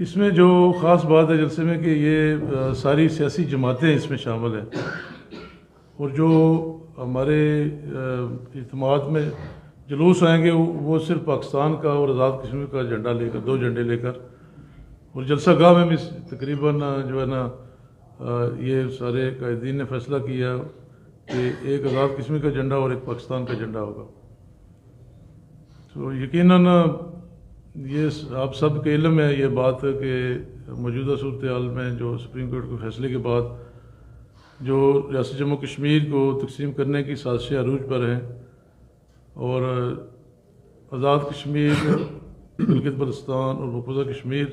اس میں جو خاص بات ہے جلسے میں کہ یہ ساری سیاسی جماعتیں اس میں شامل ہیں، اور جو ہمارے اجتماعات میں جلوس آئیں گے وہ صرف پاکستان کا اور آزاد کشمیر کا جھنڈا لے کر، دو جھنڈے لے کر، اور جلسہ گاہ میں بھی تقریباً جو ہے نا یہ سارے قائدین نے فیصلہ کیا کہ ایک آزاد کشمیر کا جھنڈا اور ایک پاکستان کا جھنڈا ہوگا۔ تو یقیناً یہ آپ سب کے علم ہے یہ بات کہ موجودہ صورتحال میں جو سپریم کورٹ کے فیصلے کے بعد جو ریاست جموں کشمیر کو تقسیم کرنے کی سازشیں عروج پر ہیں، اور آزاد کشمیر، گلگت بلتستان اور مقبوضہ کشمیر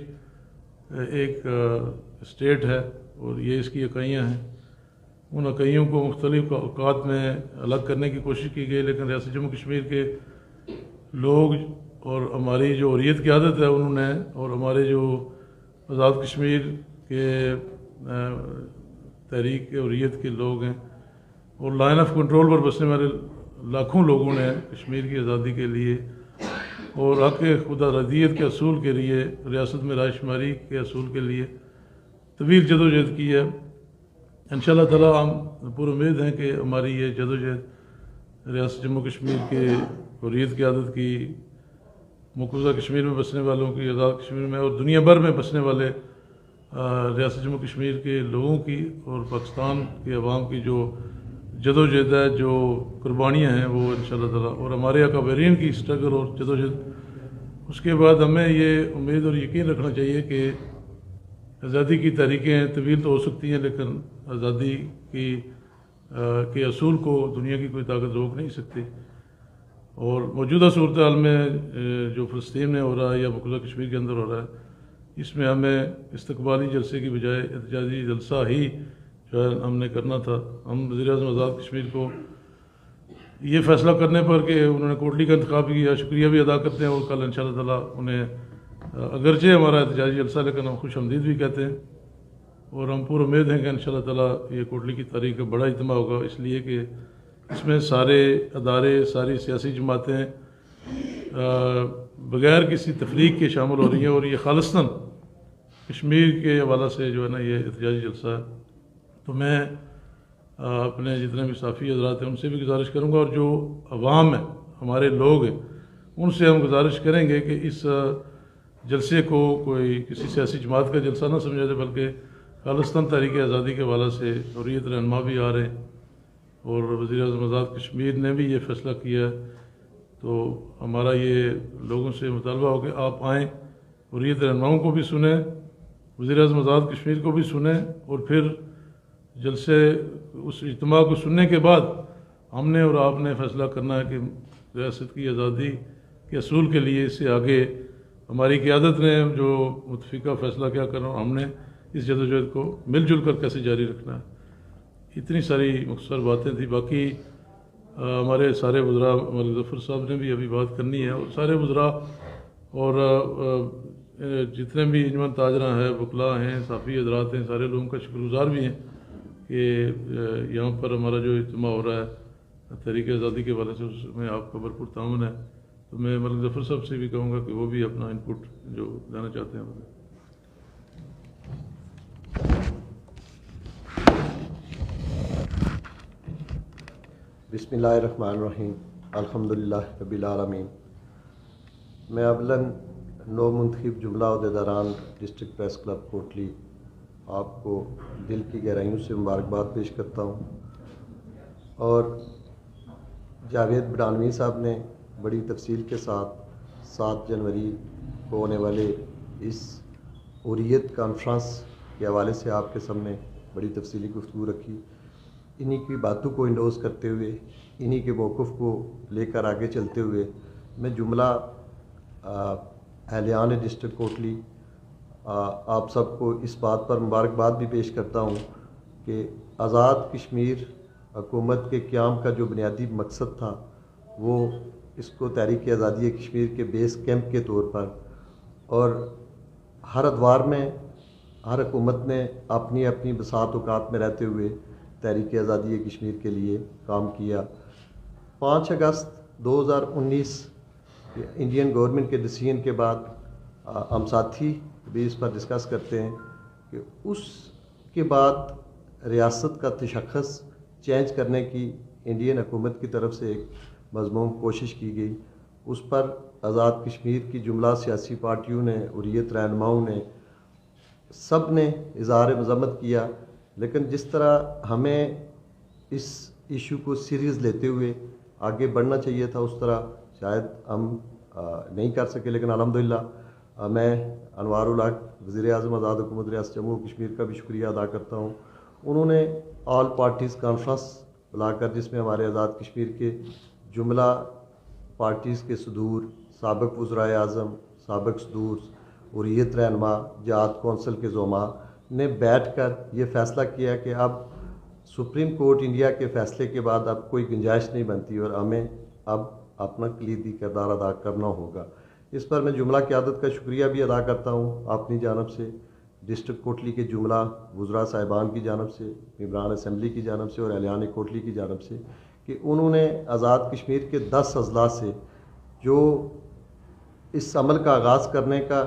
ایک اسٹیٹ ہے اور یہ اس کی اکائیاں ہیں۔ ان اکائیوں کو مختلف اوقات میں الگ کرنے کی کوشش کی گئی، لیکن ریاست جموں کشمیر کے لوگ اور ہماری جو حریت کی عادت ہے انہوں نے، اور ہمارے جو آزاد کشمیر کے تحریک حریت کے لوگ ہیں اور لائن آف کنٹرول پر بسنے والے لاکھوں لوگوں نے کشمیر کی آزادی کے لیے اور حق خود ارادیت کے اصول کے لیے، ریاست میں رائے شماری کے اصول کے لیے طویل جدوجہد کی ہے۔ انشاءاللہ تعالیٰ ہم پورا امید ہیں کہ ہماری یہ جدوجہد ریاست جموں کشمیر کے حریت کی عادت کی، مقبوضہ کشمیر میں بسنے والوں کی، آزاد کشمیر میں اور دنیا بھر میں بسنے والے ریاست جموں کشمیر کے لوگوں کی اور پاکستان کے عوام کی جو جدوجہد ہے، جو قربانیاں ہیں، وہ انشاءاللہ تعالیٰ اور ہمارے اکابرین کی اسٹرگل اور جدوجہد، اس کے بعد ہمیں یہ امید اور یقین رکھنا چاہیے کہ آزادی کی تحریکیں طویل تو ہو سکتی ہیں، لیکن آزادی کے اصول کو دنیا کی کوئی طاقت روک نہیں سکتی۔ اور موجودہ صورتحال میں جو فلسطین میں ہو رہا ہے یا مقبوضہ کشمیر کے اندر ہو رہا ہے، اس میں ہمیں استقبالی جلسے کی بجائے احتجاجی جلسہ ہی جو ہے ہم نے کرنا تھا۔ ہم وزیر اعظم آزاد کشمیر کو یہ فیصلہ کرنے پر کہ انہوں نے کوٹلی کا انتخاب کیا، شکریہ بھی ادا کرتے ہیں، اور کل انشاءاللہ تعالیٰ انہیں اگرچہ ہمارا احتجاجی جلسہ لیکن ہم خوش آمدید بھی کہتے ہیں، اور ہم پورا امید ہیں کہ انشاءاللہ تعالیٰ یہ کوٹلی کی تاریخ کا بڑا اجتماع ہوگا، اس لیے کہ اس میں سارے ادارے، ساری سیاسی جماعتیں بغیر کسی تفریق کے شامل ہو رہی ہیں، اور یہ خالصتاً کشمیر کے حوالہ سے جو ہے نا یہ احتجاجی جلسہ ہے۔ تو میں اپنے جتنے بھی صحافی حضرات ہیں ان سے بھی گزارش کروں گا، اور جو عوام ہے، ہمارے لوگ ہیں، ان سے ہم گزارش کریں گے کہ اس جلسے کو کوئی کسی سیاسی جماعت کا جلسہ نہ سمجھا جائے، بلکہ خالصتاً تحریک آزادی کے حوالہ سے حریت رہنما بھی آ رہے ہیں، اور وزیر اعظم آزاد کشمیر نے بھی یہ فیصلہ کیا ہے۔ تو ہمارا یہ لوگوں سے مطالبہ ہو کہ آپ آئیں، حریت رہنماؤں کو بھی سنیں، وزیر اعظم آزاد کشمیر کو بھی سنیں، اور پھر جلسے اس اجتماع کو سننے کے بعد ہم نے اور آپ نے فیصلہ کرنا ہے کہ ریاست کی آزادی کے اصول کے لیے اس سے آگے ہماری قیادت نے جو متفقہ فیصلہ کیا کرنا، ہم نے اس جدوجہد کو مل جل کر کیسے جاری رکھنا ہے۔ اتنی ساری مختصر باتیں تھیں، باقی ہمارے سارے وزراء، ملک ظفر صاحب نے بھی ابھی بات کرنی ہے، اور سارے وزراء اور جتنے بھی انجمن تاجراں ہیں، وکلاء ہیں، صحافی حضرات ہیں، سارے لوگوں کا شکر گزار بھی ہیں کہ یہاں پر ہمارا جو اجتماع ہو رہا ہے تحریک آزادی کے حوالے سے، اس میں آپ کا بھرپور تعاون ہے۔ تو میں ملک ظفر صاحب سے بھی کہوں گا کہ وہ بھی اپنا انپٹ جو دینا چاہتے ہیں۔ بسم اللہ الرحمن الرحیم، الحمدللہ رب العالمین۔ میں اولاً نو منتخب جملہ عہدیداران ڈسٹرکٹ پریس کلب کوٹلی آپ کو دل کی گہرائیوں سے مبارکباد پیش کرتا ہوں، اور جاوید بڈانوی صاحب نے بڑی تفصیل کے ساتھ 7 جنوری کو ہونے والے اس حریت کانفرنس کے حوالے سے آپ کے سامنے بڑی تفصیلی گفتگو رکھی۔ انہی کی باتوں کو انڈوز کرتے ہوئے، انہی کے موقف کو لے کر آگے چلتے ہوئے، میں جملہ اہلیان ڈسٹرکٹ کوٹلی آپ سب کو اس بات پر مبارکباد بھی پیش کرتا ہوں کہ آزاد کشمیر حکومت کے قیام کا جو بنیادی مقصد تھا، وہ اس کو تحریک آزادی کشمیر کے بیس کیمپ کے طور پر، اور ہر ادوار میں ہر حکومت نے اپنی اپنی بساط اوقات میں رہتے ہوئے تحریک آزادی کشمیر کے لیے کام کیا۔ 5 اگست 2019 انڈین گورنمنٹ کے ڈیسیژن کے بعد ہم ساتھی بھی اس پر ڈسکس کرتے ہیں کہ اس کے بعد ریاست کا تشخص چینج کرنے کی انڈین حکومت کی طرف سے ایک مضموم کوشش کی گئی. اس پر آزاد کشمیر کی جملہ سیاسی پارٹیوں نے، حریت رہنماؤں نے، سب نے اظہار مذمت کیا. لیکن جس طرح ہمیں اس ایشو کو سیریز لیتے ہوئے آگے بڑھنا چاہیے تھا، اس طرح شاید ہم نہیں کر سکے. لیکن الحمدللہ میں انوار الحق وزیر اعظم آزاد حکومت ریاست جموں و کشمیر کا بھی شکریہ ادا کرتا ہوں. انہوں نے آل پارٹیز کانفرنس بلا کر، جس میں ہمارے آزاد کشمیر کے جملہ پارٹیز کے صدور، سابق وزرائے اعظم، سابق صدور، حریت رہنما، جہاد کونسل کے زعماء نے بیٹھ کر یہ فیصلہ کیا کہ اب سپریم کورٹ انڈیا کے فیصلے کے بعد اب کوئی گنجائش نہیں بنتی اور ہمیں اب اپنا کلیدی کردار ادا کرنا ہوگا. اس پر میں جملہ قیادت کا شکریہ بھی ادا کرتا ہوں اپنی جانب سے، ڈسٹرکٹ کوٹلی کے جملہ وزراء صاحبان کی جانب سے، ممبران اسمبلی کی جانب سے اور اہلیان کوٹلی کی جانب سے، کہ انہوں نے آزاد کشمیر کے 10 اضلاع سے جو اس عمل کا آغاز کرنے کا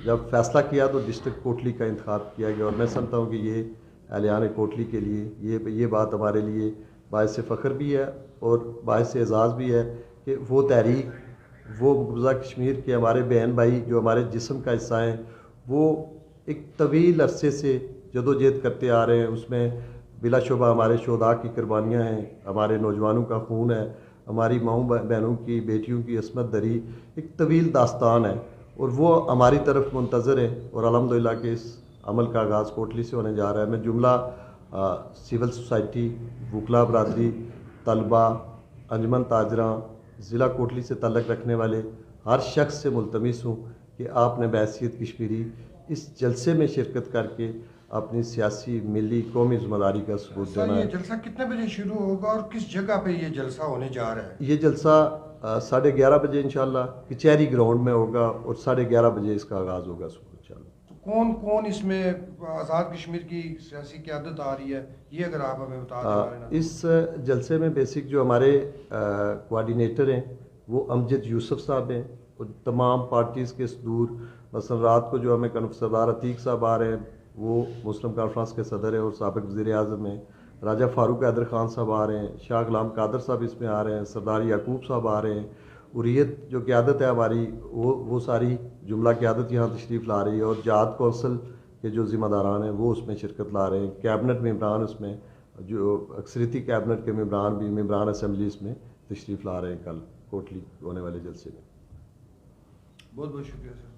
جب فیصلہ کیا تو ڈسٹرکٹ کوٹلی کا انتخاب کیا گیا. اور میں سمجھتا ہوں کہ یہ اہلیان کوٹلی کے لیے یہ بات ہمارے لیے باعث فخر بھی ہے اور باعث اعزاز بھی ہے کہ وہ تحریک، وہ مقبوضہ کشمیر کے ہمارے بہن بھائی جو ہمارے جسم کا حصہ ہیں، وہ ایک طویل عرصے سے جدوجہد کرتے آ رہے ہیں. اس میں بلا شبہ ہمارے شہداء کی قربانیاں ہیں، ہمارے نوجوانوں کا خون ہے، ہماری ماؤں بہنوں کی، بیٹیوں کی عصمت دری، ایک طویل داستان ہے اور وہ ہماری طرف منتظر ہے. اور الحمدللہ کہ اس عمل کا آغاز کوٹلی سے ہونے جا رہا ہے. میں جملہ سول سوسائٹی، وکلا برادری، طلبہ، انجمن تاجراں، ضلع کوٹلی سے تعلق رکھنے والے ہر شخص سے ملتمس ہوں کہ آپ نے بحیثیت کشمیری اس جلسے میں شرکت کر کے اپنی سیاسی، ملی، قومی ذمہ داری کا ثبوت دینا ہے. یہ جلسہ کتنے بجے شروع ہوگا اور کس جگہ پہ یہ جلسہ ہونے جا رہا ہے؟ یہ جلسہ 11:30 بجے انشاءاللہ کچہری گراؤنڈ میں ہوگا اور 11:30 بجے اس کا آغاز ہوگا انشاءاللہ. تو کون اس میں آزاد کشمیر کی سیاسی قیادت آ رہی ہے، یہ اگر آپ ہمیں بتا دیں. اس جلسے میں بیسک جو ہمارے کوارڈینیٹر ہیں وہ امجد یوسف صاحب ہیں اور تمام پارٹیز کے صدور، مثلا رات کو جو ہمیں سردار عتیق صاحب آ رہے ہیں، وہ مسلم کانفرنس کے صدر ہیں اور سابق وزیر اعظم ہیں. راجہ فاروق حیدر خان صاحب آ رہے ہیں، شاہ غلام قادر صاحب اس میں آ رہے ہیں، سردار یعقوب صاحب آ رہے ہیں. حریت جو قیادت ہے ہماری، وہ ساری جملہ قیادت یہاں تشریف لا رہی ہے اور جہاد کونسل کے جو ذمہ داران ہیں وہ اس میں شرکت لا رہے ہیں. کیبنٹ ممبران اس میں، جو اکثریتی کیبنٹ کے ممبران بھی، ممبران اسمبلی اس میں تشریف لا رہے ہیں کل کوٹلی ہونے والے جلسے میں. بہت بہت شکریہ سر.